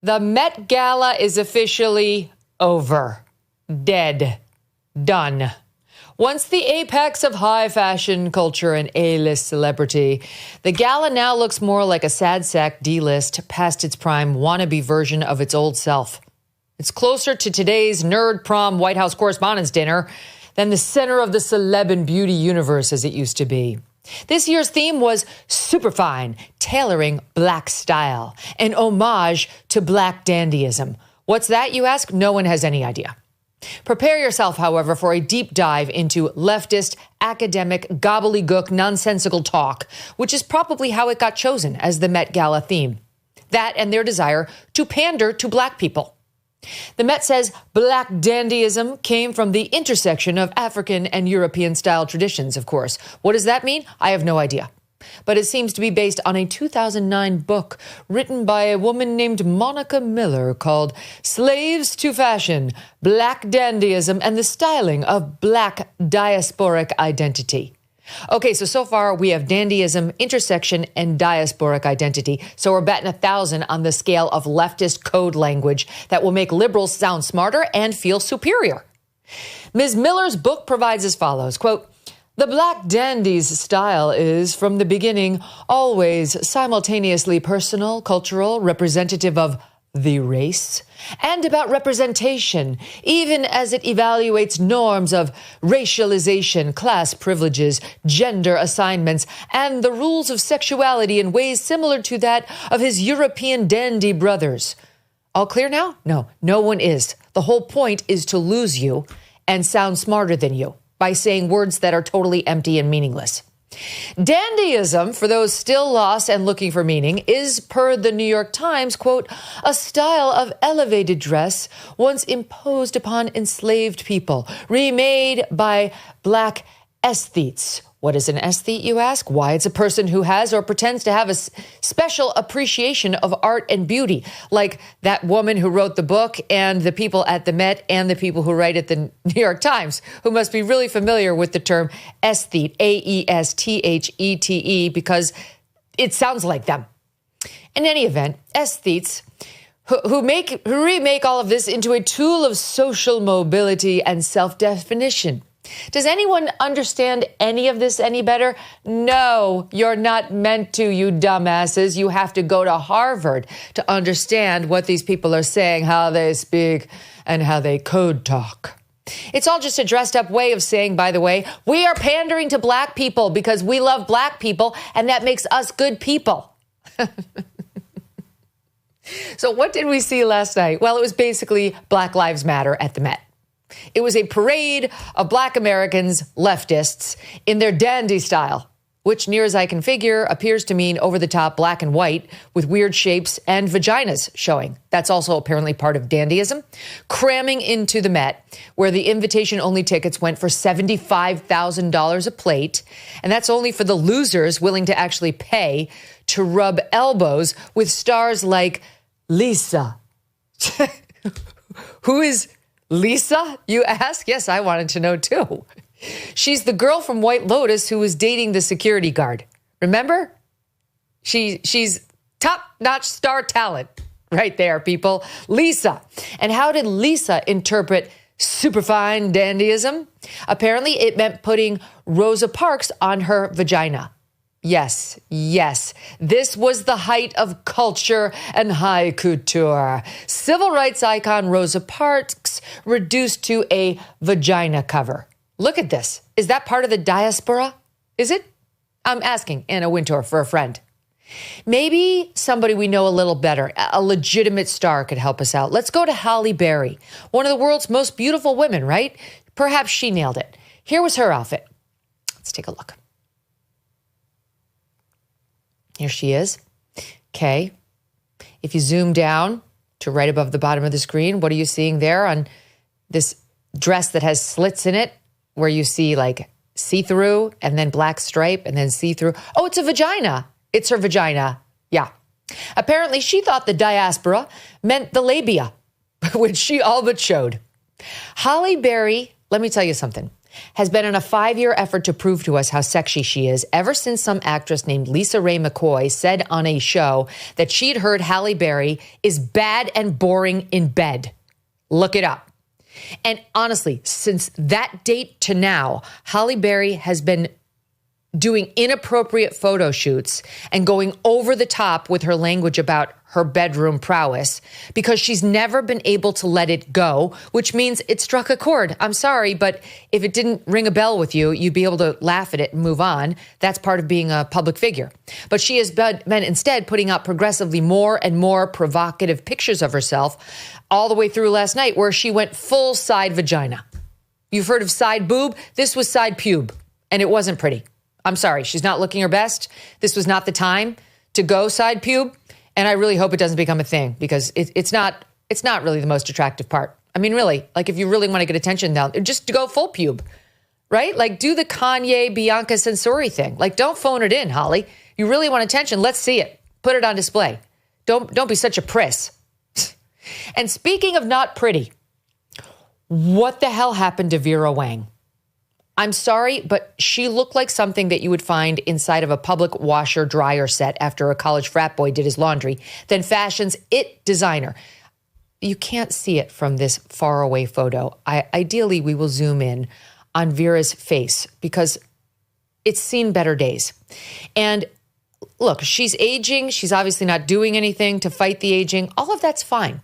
The Met Gala is officially over. Dead. Done. Once the apex of high fashion culture and A-list celebrity, the gala now looks more like a sad sack D-list, past its prime wannabe version of its old self. It's closer to today's nerd prom White House Correspondents' Dinner than the center of the celeb and beauty universe as it used to be. This year's theme was superfine, tailoring black style, an homage to black dandyism. What's that, you ask? No one has any idea. Prepare yourself, however, for a deep dive into leftist, academic, gobbledygook, nonsensical talk, which is probably how it got chosen as the Met Gala theme. That and their desire to pander to black people. The Met says black dandyism came from the intersection of African and European-style traditions, of course. What does that mean? I have no idea. But it seems to be based on a 2009 book written by a woman named Monica Miller called Slaves to Fashion, Black Dandyism and the Styling of Black Diasporic Identity. Okay, so far we have dandyism, intersection, and diasporic identity. So we're batting 1,000 on the scale of leftist code language that will make liberals sound smarter and feel superior. Ms. Miller's book provides as follows, quote, "The black dandy's style is, from the beginning, always simultaneously personal, cultural, representative of the race, and about representation, even as it evaluates norms of racialization, class privileges, gender assignments, and the rules of sexuality in ways similar to that of his European dandy brothers." All clear now? No one is. The whole point is to lose you and sound smarter than you by saying words that are totally empty and meaningless. Dandyism, for those still lost and looking for meaning, is, per the New York Times, quote, "a style of elevated dress once imposed upon enslaved people, remade by black aesthetes." What is an aesthete, you ask? Why, it's a person who has or pretends to have a special appreciation of art and beauty, like that woman who wrote the book and the people at the Met and the people who write at the New York Times, who must be really familiar with the term aesthete, A-E-S-T-H-E-T-E, because it sounds like them. In any event, aesthetes who remake all of this into a tool of social mobility and self-definition. Does anyone understand any of this any better? No, you're not meant to, you dumbasses. You have to go to Harvard to understand what these people are saying, how they speak, and how they code talk. It's all just a dressed up way of saying, by the way, we are pandering to black people because we love black people, and that makes us good people. So what did we see last night? Well, it was basically Black Lives Matter at the Met. It was a parade of black Americans, leftists, in their dandy style, which, near as I can figure, appears to mean over-the-top black and white with weird shapes and vaginas showing. That's also apparently part of dandyism. Cramming into the Met, where the invitation-only tickets went for $75,000 a plate, and that's only for the losers willing to actually pay to rub elbows with stars like Lisa. Who is Lisa, you ask? Yes, I wanted to know too. She's the girl from White Lotus who was dating the security guard. Remember? She's top-notch star talent right there, people. Lisa. And how did Lisa interpret superfine dandyism? Apparently, it meant putting Rosa Parks on her vagina. Yes. This was the height of culture and high couture. Civil rights icon Rosa Parks reduced to a vagina cover. Look at this. Is that part of the diaspora? Is it? I'm asking Anna Wintour for a friend. Maybe somebody we know a little better, a legitimate star, could help us out. Let's go to Halle Berry, one of the world's most beautiful women, right? Perhaps she nailed it. Here was her outfit. Let's take a look. Here she is. Okay. If you zoom down to right above the bottom of the screen, what are you seeing there on this dress that has slits in it, where you see like see-through and then black stripe and then see-through? Oh, it's a vagina. It's her vagina. Yeah. Apparently, she thought the diaspora meant the labia, which she all but showed. Halle Berry, let me tell you something. has been on a 5-year effort to prove to us how sexy she is ever since some actress named Lisa Ray McCoy said on a show that she'd heard Halle Berry is bad and boring in bed. Look it up. And honestly, since that date to now, Halle Berry has been doing inappropriate photo shoots and going over the top with her language about her bedroom prowess because she's never been able to let it go, which means it struck a chord. I'm sorry, but if it didn't ring a bell with you, you'd be able to laugh at it and move on. That's part of being a public figure. But she has been instead putting out progressively more and more provocative pictures of herself all the way through last night where she went full side vagina. You've heard of side boob? This was side pube, and it wasn't pretty. I'm sorry, she's not looking her best. This was not the time to go side pube. And I really hope it doesn't become a thing because it's not really the most attractive part. I mean, really, like if you really want to get attention now, just to go full pube, right? Like do the Kanye, Bianca Censori thing. Like don't phone it in, Holly. You really want attention? Let's see it. Put it on display. Don't be such a priss. And speaking of not pretty, what the hell happened to Vera Wang? I'm sorry, but she looked like something that you would find inside of a public washer dryer set after a college frat boy did his laundry, then fashion's it designer. You can't see it from this far away photo. Ideally, we will zoom in on Vera's face because it's seen better days. And look, she's aging. She's obviously not doing anything to fight the aging. All of that's fine.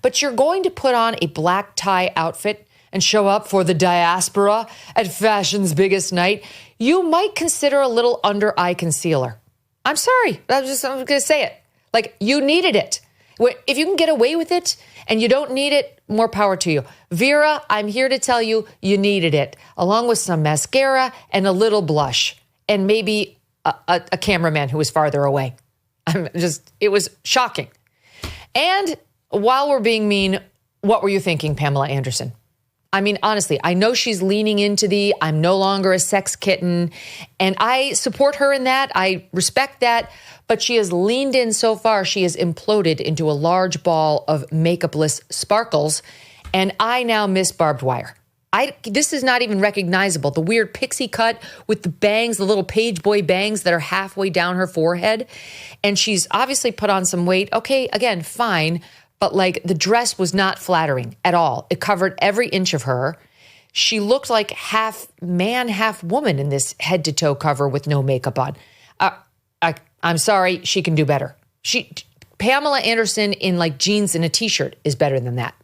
But you're going to put on a black tie outfit and show up for the diaspora at fashion's biggest night, you might consider a little under eye concealer. I'm sorry. I'm going to say it. Like, you needed it. If you can get away with it and you don't need it, more power to you. Vera, I'm here to tell you, you needed it, along with some mascara and a little blush and maybe a cameraman who was farther away. It was shocking. And while we're being mean, what were you thinking, Pamela Anderson? I mean, honestly, I know she's leaning into the I'm no longer a sex kitten, and I support her in that. I respect that, but she has leaned in so far. She has imploded into a large ball of makeupless sparkles, and I now miss barbed wire. This is not even recognizable. The weird pixie cut with the bangs, the little page boy bangs that are halfway down her forehead, and she's obviously put on some weight. Okay, again, fine. But like the dress was not flattering at all. It covered every inch of her. She looked like half man, half woman in this head to toe cover with no makeup on. I'm sorry, she can do better. Pamela Anderson in like jeans and a t-shirt is better than that.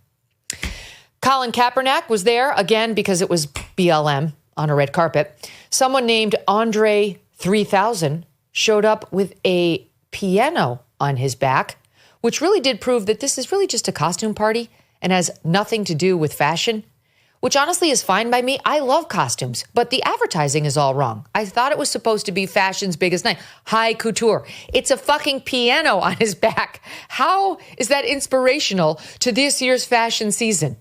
Colin Kaepernick was there again because it was BLM on a red carpet. Someone named Andre 3000 showed up with a piano on his back, which really did prove that this is really just a costume party and has nothing to do with fashion, which honestly is fine by me. I love costumes, but the advertising is all wrong. I thought it was supposed to be fashion's biggest night, high couture. It's a fucking piano on his back. How is that inspirational to this year's fashion season?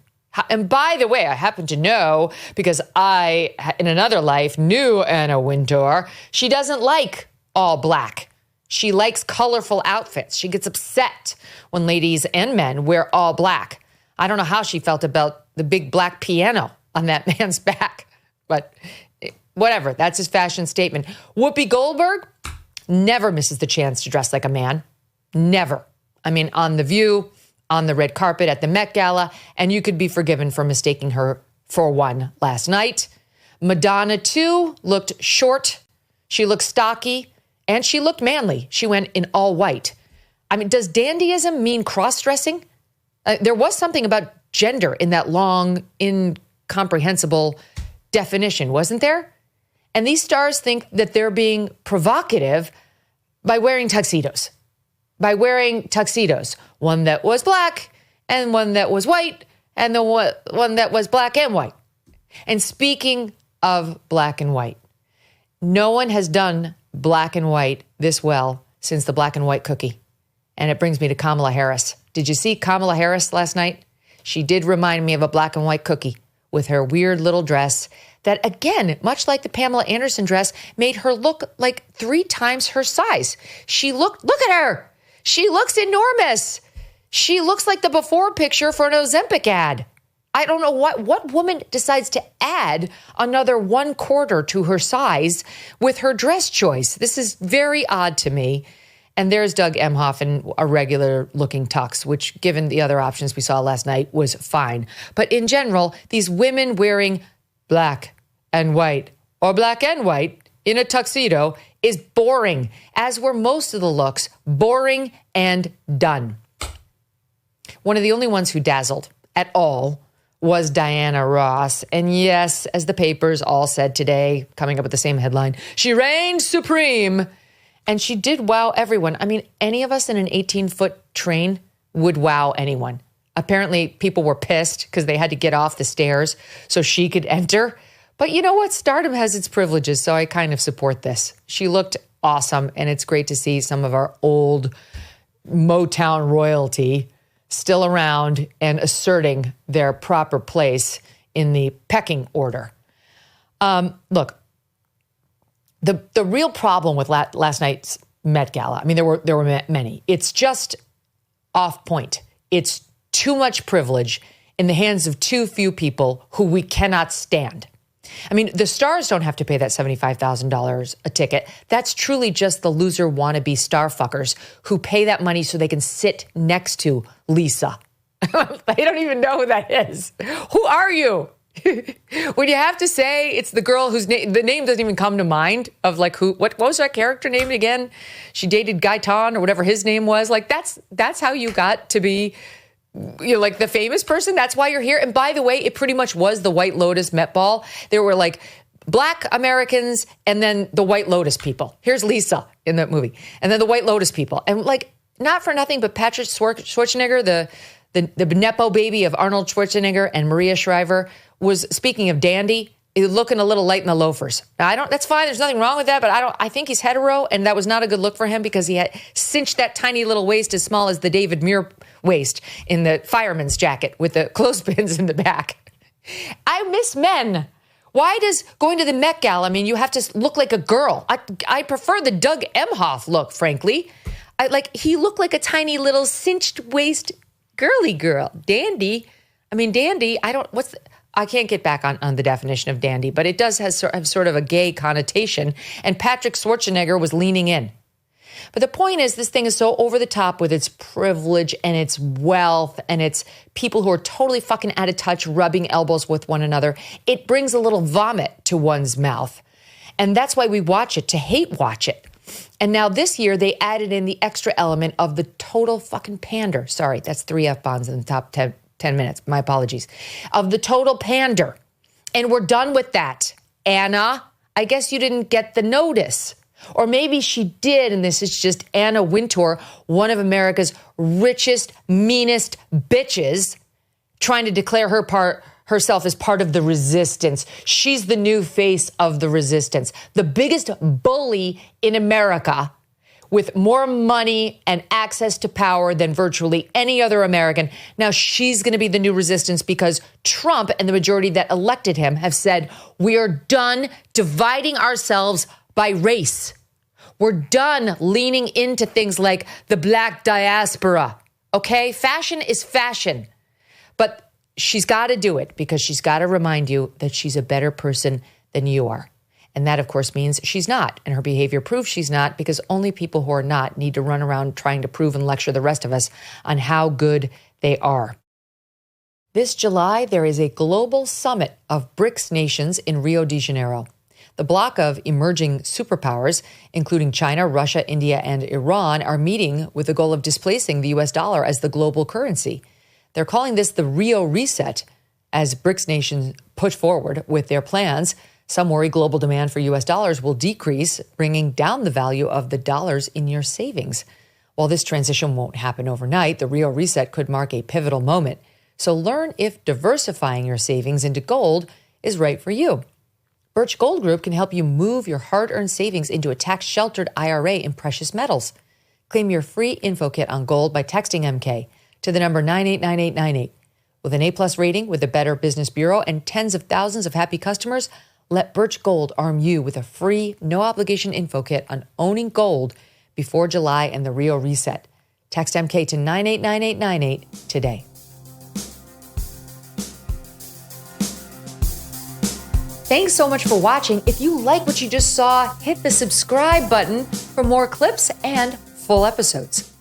And by the way, I happen to know, because I, in another life, knew Anna Wintour, she doesn't like all black. She likes colorful outfits. She gets upset when ladies and men wear all black. I don't know how she felt about the big black piano on that man's back, but whatever. That's his fashion statement. Whoopi Goldberg never misses the chance to dress like a man. Never. I mean, on The View, on the red carpet at the Met Gala, and you could be forgiven for mistaking her for one last night. Madonna, too, looked short. She looked stocky. And she looked manly. She went in all white. I mean, does dandyism mean cross-dressing? There was something about gender in that long, incomprehensible definition, wasn't there? And these stars think that they're being provocative by wearing tuxedos. One that was black and one that was white and the one that was black and white. And speaking of black and white, no one has done black and white this well since the black and white cookie. And it brings me to Kamala Harris. Did you see Kamala Harris last night? She did remind me of a black and white cookie with her weird little dress that, again, much like the Pamela Anderson dress, made her look like 3 times her size. Look at her. She looks enormous. She looks like the before picture for an Ozempic ad. I don't know what woman decides to add another 1/4 to her size with her dress choice. This is very odd to me. And there's Doug Emhoff in a regular looking tux, which given the other options we saw last night was fine. But in general, these women wearing black and white or black and white in a tuxedo is boring, as were most of the looks, boring and done. One of the only ones who dazzled at all was Diana Ross. And yes, as the papers all said today, coming up with the same headline, she reigned supreme. And she did wow everyone. I mean, any of us in an 18-foot train would wow anyone. Apparently, people were pissed because they had to get off the stairs so she could enter. But you know what? Stardom has its privileges, so I kind of support this. She looked awesome, and it's great to see some of our old Motown royalty still around and asserting their proper place in the pecking order. Look, the real problem with last night's Met Gala, I mean, there were many. It's just off point. It's too much privilege in the hands of too few people who we cannot stand. I mean, the stars don't have to pay that $75,000 a ticket. That's truly just the loser wannabe star fuckers who pay that money so they can sit next to Lisa. They don't even know who that is. Who are you? When you have to say it's the girl whose name, the name doesn't even come to mind of like who, what was that character named again? She dated Gaetan or whatever his name was. Like that's how you got to be, you know, like the famous person. That's why you're here. And by the way, it pretty much was the White Lotus Met Ball. There were like Black Americans and then the White Lotus people. Here's Lisa in that movie. And then the White Lotus people. And like, not for nothing, but Patrick Schwarzenegger, the Nepo baby of Arnold Schwarzenegger and Maria Shriver, was, speaking of dandy, looking a little light in the loafers. Now, that's fine. There's nothing wrong with that, but I think he's hetero, and that was not a good look for him because he had cinched that tiny little waist as small as the David Muir waist in the fireman's jacket with the clothespins in the back. I miss men. Why does going to the Met Gala, I mean, you have to look like a girl? I prefer the Doug Emhoff look, frankly. He looked like a tiny little cinched waist girly girl. Dandy. I mean, dandy, I can't get back on the definition of dandy, but it does have sort of a gay connotation, and Patrick Schwarzenegger was leaning in. But the point is, this thing is so over the top with its privilege and its wealth and its people who are totally fucking out of touch, rubbing elbows with one another. It brings a little vomit to one's mouth. And that's why we watch it, to hate watch it. And now this year, they added in the extra element of the total fucking pander. Sorry, that's 3 F-bombs in the top 10 minutes. My apologies. Of the total pander. And we're done with that. Anna, I guess you didn't get the notice. Or maybe she did, and this is just Anna Wintour, one of America's richest, meanest bitches, trying to declare herself as part of the resistance. She's the new face of the resistance. The biggest bully in America, with more money and access to power than virtually any other American. Now she's going to be the new resistance because Trump and the majority that elected him have said, we are done dividing ourselves by race. We're done leaning into things like the black diaspora. Okay? Fashion is fashion. But she's got to do it because she's got to remind you that she's a better person than you are. And that, of course, means she's not. And her behavior proves she's not, because only people who are not need to run around trying to prove and lecture the rest of us on how good they are. This July, there is a global summit of BRICS nations in Rio de Janeiro. The bloc of emerging superpowers, including China, Russia, India, and Iran, are meeting with the goal of displacing the U.S. dollar as the global currency. They're calling this the Rio Reset, as BRICS nations push forward with their plans. Some worry global demand for U.S. dollars will decrease, bringing down the value of the dollars in your savings. While this transition won't happen overnight, the Rio Reset could mark a pivotal moment. So learn if diversifying your savings into gold is right for you. Birch Gold Group can help you move your hard-earned savings into a tax-sheltered IRA in precious metals. Claim your free info kit on gold by texting MK to the number 989898. With an A+ rating with the Better Business Bureau and tens of thousands of happy customers, let Birch Gold arm you with a free, no-obligation info kit on owning gold before July and the Rio Reset. Text MK to 989898 today. Thanks so much for watching. If you like what you just saw, hit the subscribe button for more clips and full episodes.